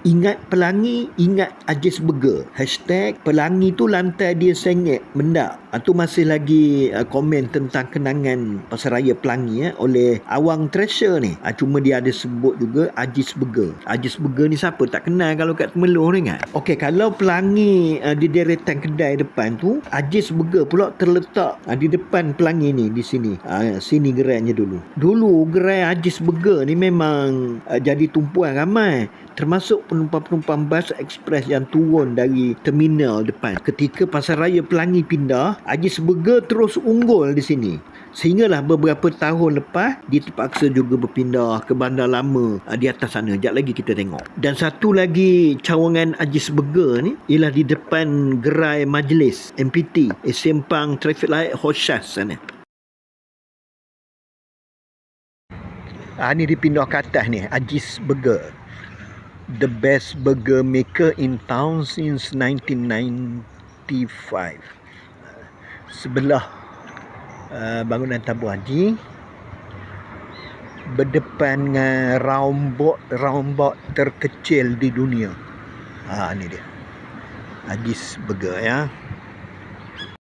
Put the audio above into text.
Ingat Pelangi, ingat Ajis Burger. #Pelangi tu lantai dia sengit, mendak. Itu masih lagi komen tentang kenangan Pasaraya Pelangi oleh Awang Treasure ni. Cuma dia ada sebut juga Ajis Burger. Ajis Burger ni siapa tak kenal kalau kat Temerloh ni kan. Okey, kalau Pelangi di deretan kedai depan tu, Ajis Burger pula terletak di depan Pelangi ni, di sini. Sini gerainya dulu. Dulu gerai Ajis Burger ni memang jadi tumpuan ramai, termasuk penumpang-penumpang bas ekspres yang turun dari terminal depan. Ketika Pasaraya Pelangi pindah, Ajis Burger terus unggul di sini. Sehinggalah beberapa tahun lepas, dia terpaksa juga berpindah ke bandar lama di atas sana. Sekejap lagi kita tengok. Dan satu lagi cawangan Ajis Burger ni ialah di depan gerai majlis MPT, Sempang Traffic Light Hoshas sana. Ni dipindah ke atas ni, Ajis Burger. The best burger maker in town since 1995. Sebelah bangunan Tabu Haji, berdepan dengan roundabout terkecil di dunia. Ni dia, Ajis Burger ya.